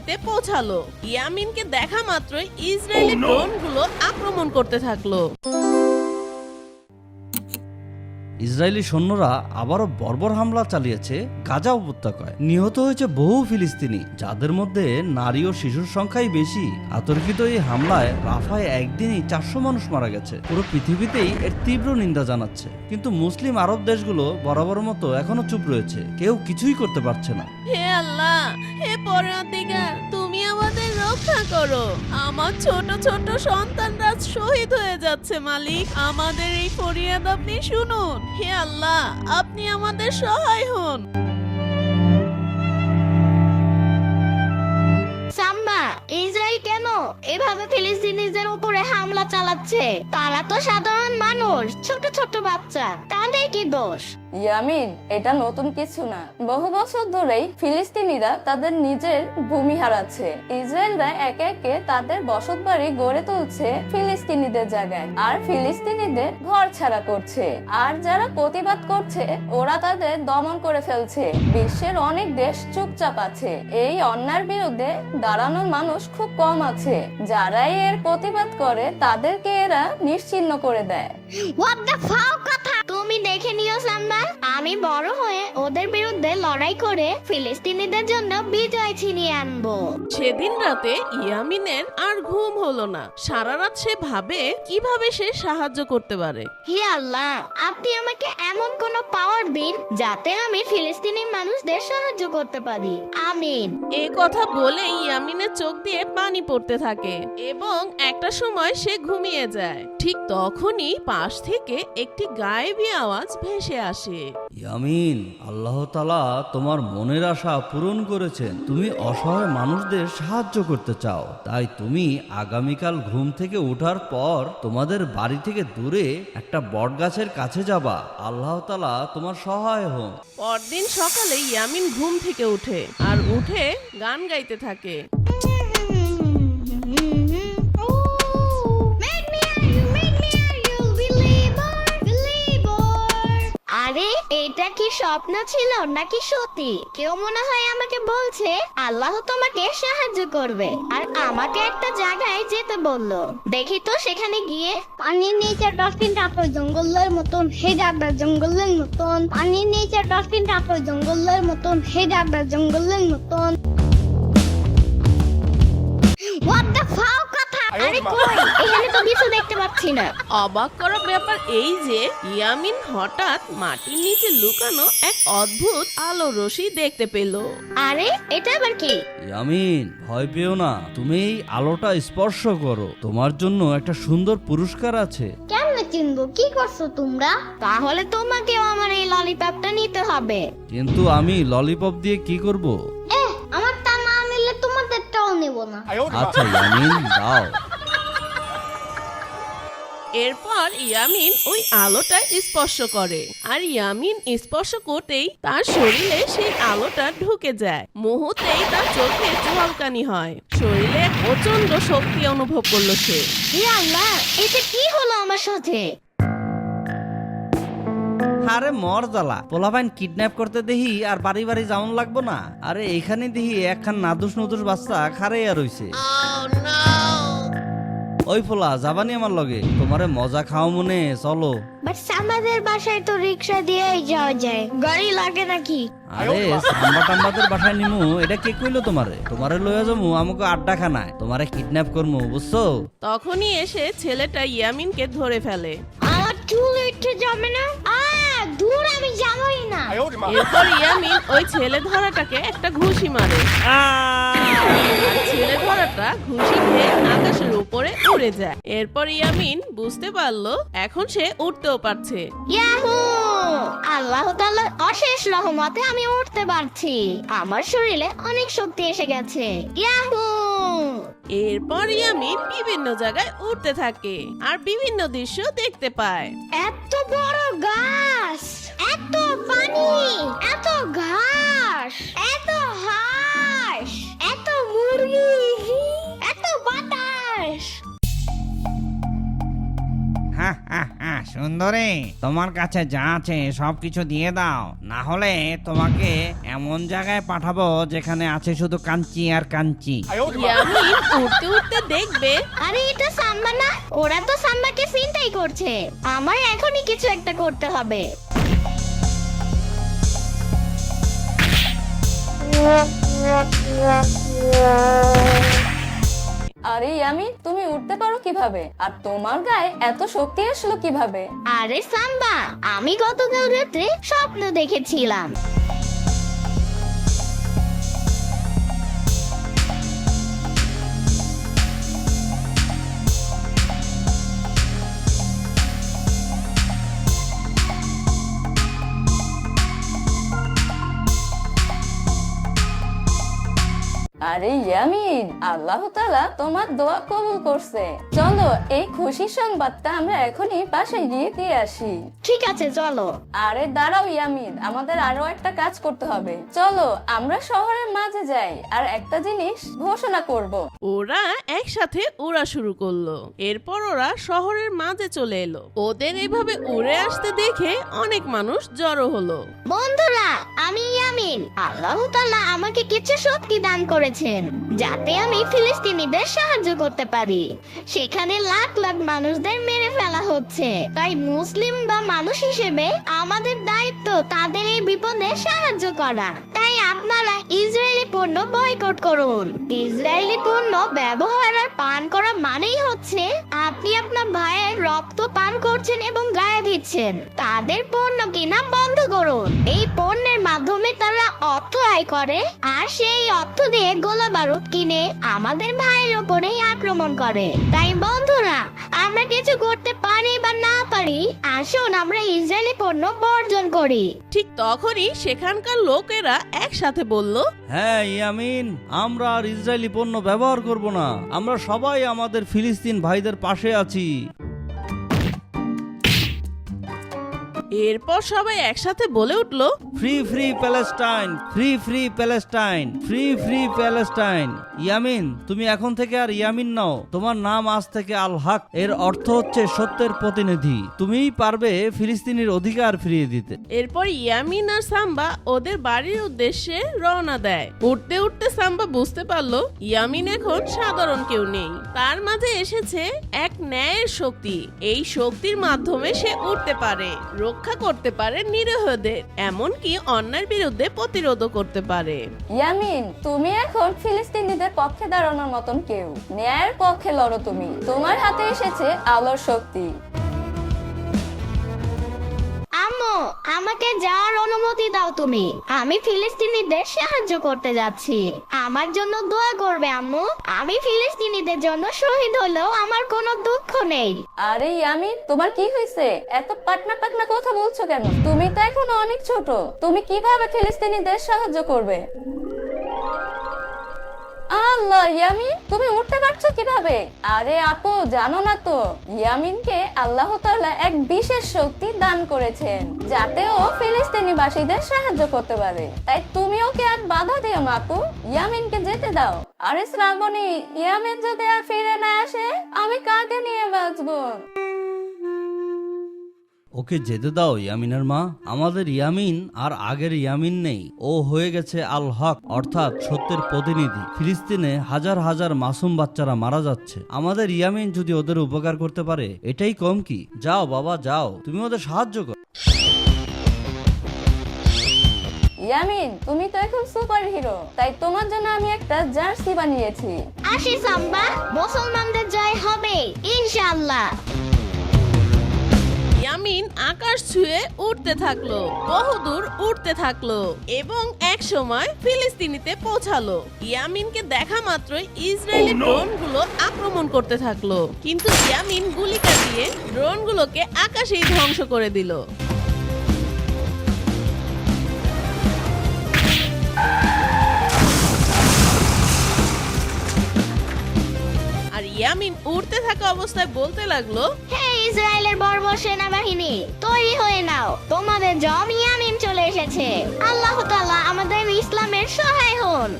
ভূমিতে পৌঁছালো। ইয়ামিনকে দেখা মাত্রই ইসরায়েলি ড্রোনগুলো আক্রমণ করতে থাকলো। ইসরায়েলি সৈন্যরা আবারও বর্বর হামলা চালিয়েছে গাজা উপত্যকায়। নিহত হয়েছে বহু ফিলিস্তিনি, যাদের মধ্যে নারী ও শিশুর সংখ্যাই বেশি। আতর্কিত এই হামলায় রাফায় একদিনই 400 মানুষ মারা গেছে। পুরো পৃথিবীতেই এর তীব্র নিন্দা জানাচ্ছে, কিন্তু মুসলিম আরব দেশগুলো বরাবর মতো এখনো চুপ রয়েছে। কেউ কিছুই করতে পারছে না। হে আল্লাহ, হে পরওয়ারদিগার, তুমি আমাদের রক্ষা করো। আমার ছোট ছোট সন্তানরা শহীদ হয়ে যাচ্ছে মালিক। আমাদের এই ফরিয়াদ আপনি শুনুন। হে আল্লাহ, আপনি আমাদের সহায় হন। সাম্মা, ইসরায়েল কেন এভাবে ফিলিস্তিনিদের উপরে হামলা চালাচ্ছে? তারা তো সাধারণ মানুষ, ছোট ছোট বাচ্চা, তাদের কি দোষ? ইয়ামিন, এটা নতুন কিছু না। বহু বছর ধরেই ফিলিস্তিনিরা তাদের নিজের ভূমি হারাচ্ছে। ইসরায়েলরা একে একে তাদের বসতবাড়ি গড়ে তুলছে ফিলিস্তিনিদের জায়গায়, আর ফিলিস্তিনিদের ঘর ছাড়া করছে। আর যারা প্রতিবাদ করছে, ওরা তাদের দমন করে ফেলছে। বিশ্বের অনেক দেশ চুপচাপ আছে। এই অন্যায়ের বিরুদ্ধে দাঁড়ানোর মানুষ খুব কম আছে। যারাই এর প্রতিবাদ করে, তাদেরকে এরা নিশ্চিহ্ন করে দেয়। হোয়াট দ্য ফাও কথা! তুমি দেখে নিও সাম্মা, আমি বড় হয়ে ওদের বিরুদ্ধে লড়াই করে ফিলিস্তিনিদের জন্য বিজয় ছিনিয়ে আনবো। সেদিন রাতে ইয়ামিনের আর ঘুম হলো না। সারা রাত সে ভাবে কিভাবে সে সাহায্য করতে পারে। হে আল্লাহ, আপনি আমাকে এমন কোন পাওয়ার দিন যাতে আমি ফিলিস্তিনি মানুষদের সাহায্য করতে পারি। আমিন। এই কথা বলে ইয়ামিনের চোখ দিয়ে পানি পড়তে থাকে এবং একটা সময় সে ঘুমিয়ে যায়। ঠিক তখনই পাশ থেকে একটি গায়েবী আওয়াজ ভেসে আসে। ইয়ামিন, আল্লাহ তাআলা তোমার মনের আশা পূরণ করেছেন। তুমি অসহায় মানুষদের সাহায্য করতে চাও, তাই তুমি আগামীকাল ঘুম থেকে ওঠার পর তোমাদের বাড়ি থেকে দূরে একটা বটগাছের কাছে যাবা। আল্লাহ তাআলা তোমার সহায় হন। পরদিন সকালে ইয়ামিন ঘুম থেকে উঠে আর উঠে গান গাইতে থাকে। আরে, এটা কি স্বপ্ন ছিল নাকি সত্যি? কেউ মনে হয় আমাকে বলছে আল্লাহ তোমাকে সাহায্য করবে আর আমাকে একটা জায়গায় যেতে বললো। দেখি তো সেখানে গিয়ে। পানির নিচে ডলফিনটা তো জঙ্গলের মতন, হে যাবে জঙ্গলের মতন। পানির নিচে ডলফিনটা তো জঙ্গলের মতন, হে যাবে জঙ্গলের মতন। হোয়াট দ্য ফাও কথা! আরে কই, এখানে তো কিছু দেখতে পাচ্ছি না। অবাক করা ব্যাপার এই যে ইয়ামিন হঠাৎ মাটির নিচে লুকানো এক অদ্ভুত আলো রশ্মি দেখতে পেল। আরে, এটা আবার কি? ইয়ামিন, ভয় পেও না। তুমি এই আলোটা স্পর্শ করো, তোমার জন্য একটা সুন্দর পুরস্কার আছে। কেমনে চিনবো? কি করছো তোমরা? তাহলে তোমাকেও আমার এই ললিপপটা নিতে হবে। কিন্তু আমি ললিপপ দিয়ে কি করব? আমার তা না নিলে তোমাদেরটাও নেব না। আচ্ছা ইয়ামিন, দাও। এরপর ইয়ামিন ওই আলোটা স্পর্শ করে আর ইয়ামিন স্পর্শ করতেই তার শরীরে সেই আলোটা ঢুকে যায়। মুহূর্তেই তার চোখে ঝলকানি হয়। শরীরে প্রচন্ড শক্তি অনুভব করলো সে। হে আল্লাহ, এটা কি হলো আমার সাথে? আরে মর জ্বালা, পোলাপাইন কিডন্যাপ করতে দেখি আর বাড়ি বাড়ি যাওন লাগবো না। আরে এখানে দেখি একখান নাদুস নদুস বাচ্চা খারাইয়া রইছে। ওই পোলা, যাবানি আমার লগে? তোমারে মজা খাও মনে, চলো। বাট আমাদের বাসায় তো রিক্সা দিয়েই যাওয়া যায়, গাড়ি লাগে নাকি? আরে সাম্বা টাম্বাদের বাসায় নিমু, এটা কে কইলো তোমারে? তোমারে লইয়া যামু আমাকে আড্ডা খানায়, তোমারে কিডন্যাপ করমু, বুঝছো? তখনই এসে ছেলেটা ইয়ামিনকে ধরে ফেলে। আমার চুল উঠে যাবে না? দূর, আমি যাবই না। এরপর ইয়ামিন ওই ছেলে ধরাটাকে একটা ঘুষি মারে আর ছেলে ধরাটা ঘুষি খেয়ে আকাশের উপরে উড়ে যায়। এরপর ইয়ামিন বুঝতে পারলো এখন সে উঠতেও পারছে। ইয়াহু! আল্লাহ তাআলার অশেষ রহমতে আমি উঠতে পারছি। আমার শরীরে অনেক শক্তি এসে গেছে। ইয়াহু! এরপর ইয়ামিন বিভিন্ন জায়গায় উঠতে থাকে আর বিভিন্ন দৃশ্য দেখতে পায়। এত বড় গাছ, এত পানি, এত ঘাস, এত হাঁস, এত মুরগি, এত বাতাস। সুন্দরী, তোমার কাছে যা আছে সবকিছু দিয়ে দাও, না হলে তোমাকে এমন জায়গায় পাঠাবো যেখানে আছে শুধু কাঞ্চি আর কাঞ্চি। ইয়ামিন উঠতে উঠতে দেখবে আরে এটা সাম্বা না, ওরা তো সাম্বাকে চিন্তাই করছে। আমার এখনই কিছু একটা করতে হবে। আরে ইয়ামিন, তুমি উঠতে পারো কিভাবে? আর তোমার গায়ে এত শক্তি আসলো কিভাবে? আরে সাম্বা, আমি গতকাল রাতে স্বপ্ন দেখেছিলাম। আরে ইয়ামিন, আল্লাহ তাআলা তোমার দোয়া কবুল করছে। চলো এই খুশির সংবাদটা আমরা এখনই বাসায় গিয়ে দিয়ে আসি। ঠিক আছে, চলো। আরে দাঁড়াও ইয়ামিন, আমাদের আরো একটা কাজ করতে হবে। চলো আমরা শহরের মাঝে যাই আর একটা জিনিস ঘোষণা করব। ওরা একসাথে উড়া শুরু করলো। এরপর ওরা শহরের মাঝে চলে এলো। ওদের এভাবে উড়ে আসতে দেখে অনেক মানুষ জড়ো হলো। বন্ধুরা, আমি ইয়ামিন। আল্লাহ তাআলা আমাকে কিছু শক্তি দান করেছেন যাতে আমি ফিলিস্তিনিদের সাহায্য করতে পারি। সেখানে লাখ লাখ মানুষদের মেরে ফেলা হচ্ছে, তাই মুসলিম বা মানুষ হিসেবে আমাদের দায়িত্ব তাদের এই বিপদে সাহায্য করা। তাই আপনারা ইসরায়েলি পণ্য বয়কট করুন। ইসরায়েলি পণ্য ব্যবহার আর পান করা মানেই হচ্ছে আপনি আপনার ভাইয়ের রক্ত পান করছেন এবং গায়ে দিচ্ছেন। তাদের পণ্য কিনা বন্ধ করুন। এই পণ্যের মাধ্যমে তারা অর্থ আয় করে, আর সেই অর্থ দিয়ে গোলা বারুদ কিনে আমাদের ভাইয়ের উপরেই আক্রমণ করে। তাই বন্ধুরা, আমরা কিছু করতে পারি বা না পারি, আসুন আমরা ইসরায়েলি পণ্য বর্জন করি। ঠিক তখনই সেখানকার লোকেরা একসাথে বলল, হ্যাঁ ইয়ামিন, আমরা আর ইসরায়েলি পণ্য ব্যবহার করব না। আমরা সবাই আমাদের ফিলিস্তিন ভাইদের পাশে আছি। এরপর সবাই একসাথে বলে উঠল, free free Palestine, free free Palestine, free free Palestine. Yamin, তুমি এখন থেকে আর ইয়ামিন নাও, তোমার নাম আজ থেকে আল হক। এর অর্থ হচ্ছে সত্যের প্রতিনিধি। তুমিই পারবে ফিলিস্তিনের অধিকার ফিরিয়ে দিতে। এরপর ইয়ামিন আর সাম্বা ওদের বাড়ির উদ্দেশ্যে রওনা দেয়। উঠতে উঠতে সাম্বা বুঝতে পারলো ইয়ামিন এখন সাধারণ কেউ নেই, তার মাঝে এসেছে এক ন্যায়ের শক্তি। এই শক্তির মাধ্যমে সে উঠতে পারে, রক্ষা করতে পারে নিরীহদের, এমনকি অন্যায়ের বিরুদ্ধে প্রতিরোধ করতে পারে। ইয়ামিন, তুমি এখন ফিলিস্তিনিদের পক্ষে দাঁড়ানোর মতন কেউ। ন্যায়ের পক্ষে লড়ো তুমি। তোমার হাতে এসেছে আলোর শক্তি। আম্মু, আমাকে যাওয়ার অনুমতি দাও তুমি। আমি ফিলিস্তিনিদের সাহায্য করতে যাচ্ছি। আমার জন্য দোয়া করবে আম্মু। আমি ফিলিস্তিনিদের জন্য শহীদ হলেও আমার কোনো দুঃখ নেই। আরে ইয়ামিন, তোমার কি হয়েছে? এত পাটনা পাটনা কথা বলছো কেন? তুমি তো এখন অনেক ছোট। তুমি কিভাবে ফিলিস্তিনিদের সাহায্য করবে? আল্লাহ, ইয়ামিন তুমি উঠতে পারছো কিভাবে? আরে আপু, জানো না তো ইয়ামিনকে আল্লাহ তাআলা এক বিশেষ শক্তি দান করেছেন যাতে ও ফিলিস্তিনিবাসীদের সাহায্য করতে পারে। তাই তুমি ওকে আর বাধা দিও না আপু, ইয়ামিনকে যেতে দাও। আরে শ্রাবণী, ইয়ামিন যদি আর ফিরে না আসে আমি কাকে নিয়ে বাঁচবো? ওকে যেতে দাও ইয়ামিনের মা। আমাদের ইয়ামিন আর আগের ইয়ামিন নেই। ও হয়ে গেছে আল হক, অর্থাৎ সত্যের প্রতিনিধি। ফিলিস্তিনে হাজার হাজার মাসুম বাচ্চারা মারা যাচ্ছে। আমাদের ইয়ামিন যদি ওদের উপকার করতে পারে, এটাই কম কি? যাও বাবা, যাও, তুমি ওদের সাহায্য করো। ইয়ামিন, তুমি তো এখন সুপার হিরো, তাই তোমার জন্য আমি একটা জার্সি বানিয়েছি। আসি সাম্বা, মুসলমানদের জয় হবে ইনশাআল্লাহ। ইয়ামিন আকাশ ছুঁয়ে উঠতে থাকলো, বহুদূর উঠতে থাকলো এবং এক সময় ফিলিস্তিনিতে পৌঁছালো। ইয়ামিনকে দেখা মাত্রই ইসরায়েলি ড্রোনগুলো আক্রমণ করতে থাকলো, কিন্তু ইয়ামিন গুলি চালিয়ে ড্রোনগুলোকে আকাশেই ধ্বংস করে দিল। আর ইয়ামিন উড়তে থাকা অবস্থায় বলতে লাগলো, হে ইসরায়েলের বর্বর সেনাবাহিনী, তৈরি হয়ে নাও, তোমাদের জম ইয়ামিন চলে এসেছে। আল্লাহ তাআলা আমাদের ইসলামের সহায় হন।